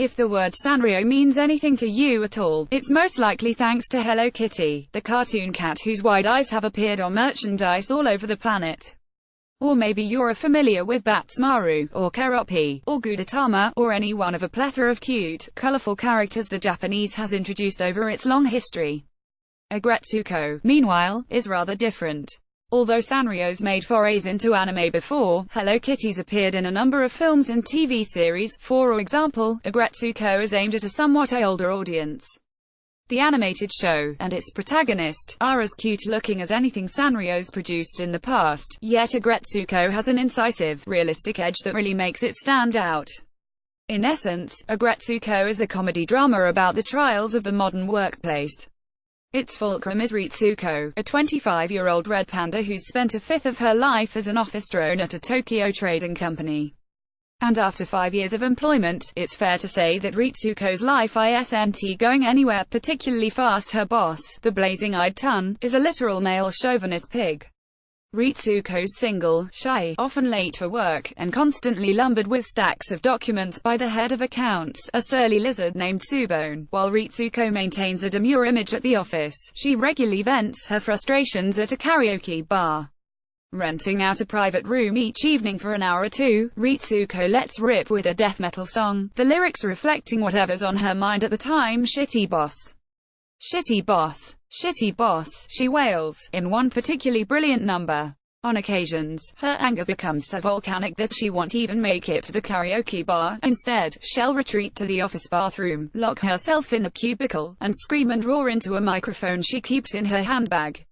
If the word Sanrio means anything to you at all, it's most likely thanks to Hello Kitty, the cartoon cat whose wide eyes have appeared on merchandise all over the planet. Or maybe you're familiar with Batsumaru, or Keroppi, or Gudetama, or any one of a plethora of cute, colorful characters the Japanese has introduced over its long history. Aggretsuko, meanwhile, is rather different. Although Sanrio's made forays into anime before, Hello Kitty's appeared in a number of films and TV series. For example, Aggretsuko is aimed at a somewhat older audience. The animated show, and its protagonist, are as cute-looking as anything Sanrio's produced in the past, yet Aggretsuko has an incisive, realistic edge that really makes it stand out. In essence, Aggretsuko is a comedy drama about the trials of the modern workplace. Its fulcrum is Ritsuko, a 25-year-old red panda who's spent a fifth of her life as an office drone at a Tokyo trading company. And after 5 years of employment, it's fair to say that Ritsuko's life isn't going anywhere particularly fast. Her boss, the blazing-eyed Tun, is a literal male chauvinist pig. Ritsuko's single, shy, often late for work, and constantly lumbered with stacks of documents by the head of accounts, a surly lizard named Tsubone. While Ritsuko maintains a demure image at the office, she regularly vents her frustrations at a karaoke bar. Renting out a private room each evening for an hour or two, Ritsuko lets rip with a death metal song, the lyrics reflecting whatever's on her mind at the time. Shitty boss. Shitty boss. Shitty boss, she wails, in one particularly brilliant number. On occasions, her anger becomes so volcanic that she won't even make it to the karaoke bar. Instead, she'll retreat to the office bathroom, lock herself in a cubicle, and scream and roar into a microphone she keeps in her handbag.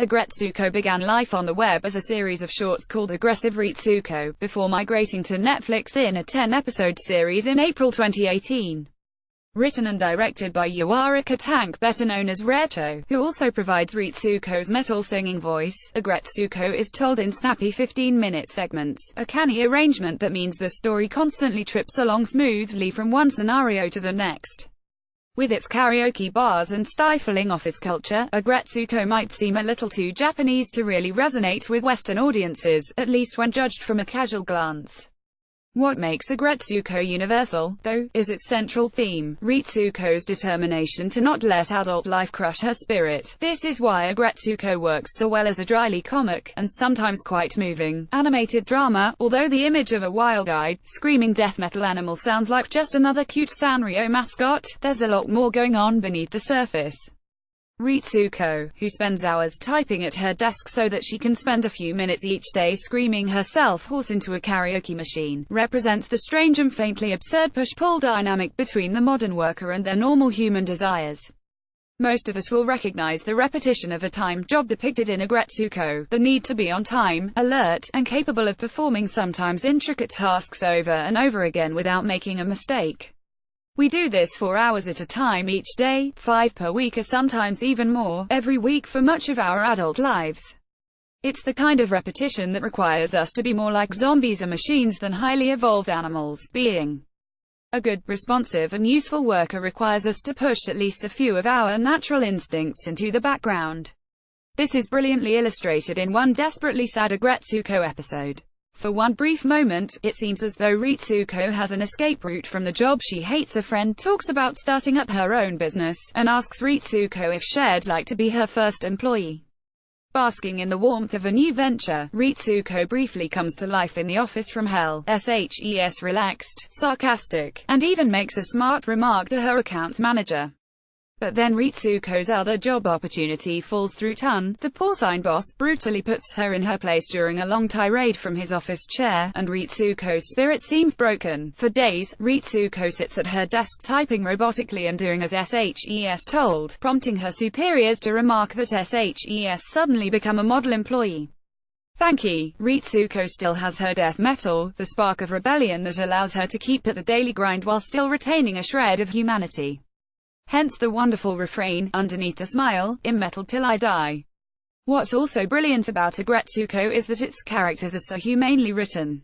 Aggretsuko began life on the web as a series of shorts called Aggressive Ritsuko, before migrating to Netflix in a 10-episode series in April 2018. Written and directed by Yuarika Tank, better known as Reto, who also provides Ritsuko's metal singing voice, Aggretsuko is told in snappy 15-minute segments, a canny arrangement that means the story constantly trips along smoothly from one scenario to the next. With its karaoke bars and stifling office culture, Aggretsuko might seem a little too Japanese to really resonate with Western audiences, at least when judged from a casual glance. What makes Aggretsuko universal, though, is its central theme, Ritsuko's determination to not let adult life crush her spirit. This is why Aggretsuko works so well as a dryly comic, and sometimes quite moving, animated drama. Although the image of a wild-eyed, screaming death metal animal sounds like just another cute Sanrio mascot, there's a lot more going on beneath the surface. Ritsuko, who spends hours typing at her desk so that she can spend a few minutes each day screaming herself hoarse into a karaoke machine, represents the strange and faintly absurd push-pull dynamic between the modern worker and their normal human desires. Most of us will recognize the repetition of a time job depicted in Aggretsuko, the need to be on time, alert, and capable of performing sometimes intricate tasks over and over again without making a mistake. We do this for hours at a time each day, 5 per week or sometimes even more, every week for much of our adult lives. It's the kind of repetition that requires us to be more like zombies or machines than highly evolved animals. Being a good, responsive and useful worker requires us to push at least a few of our natural instincts into the background. This is brilliantly illustrated in one desperately sad Aggretsuko episode. For one brief moment, it seems as though Ritsuko has an escape route from the job she hates. A friend talks about starting up her own business, and asks Ritsuko if she'd like to be her first employee. Basking in the warmth of a new venture, Ritsuko briefly comes to life in the office from hell, shes relaxed, sarcastic, and even makes a smart remark to her accounts manager. But then Ritsuko's other job opportunity falls through. Tun, the porcine boss, brutally puts her in her place during a long tirade from his office chair, and Ritsuko's spirit seems broken. For days, Ritsuko sits at her desk typing robotically and doing as shes told, prompting her superiors to remark that shes suddenly become a model employee. Thankfully, Ritsuko still has her death metal, the spark of rebellion that allows her to keep at the daily grind while still retaining a shred of humanity. Hence the wonderful refrain, underneath the smile, "In metal till I die." What's also brilliant about Aggretsuko is that its characters are so humanely written.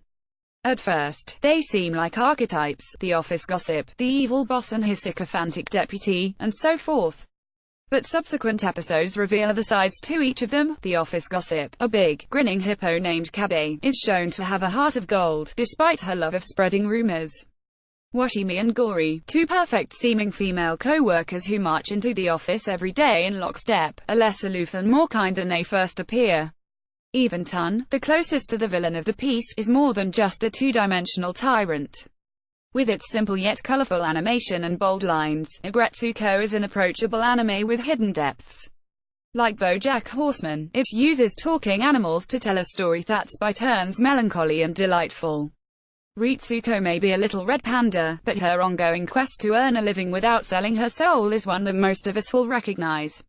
At first, they seem like archetypes, the office gossip, the evil boss and his sycophantic deputy, and so forth. But subsequent episodes reveal other sides to each of them. The office gossip, a big, grinning hippo named Kabe, is shown to have a heart of gold, despite her love of spreading rumors. Washimi and Gori, two perfect-seeming female co-workers who march into the office every day in lockstep, are less aloof and more kind than they first appear. Even Tun, the closest to the villain of the piece, is more than just a two-dimensional tyrant. With its simple yet colorful animation and bold lines, Aggretsuko is an approachable anime with hidden depths. Like BoJack Horseman, it uses talking animals to tell a story that's by turns melancholy and delightful. Ritsuko may be a little red panda, but her ongoing quest to earn a living without selling her soul is one that most of us will recognize.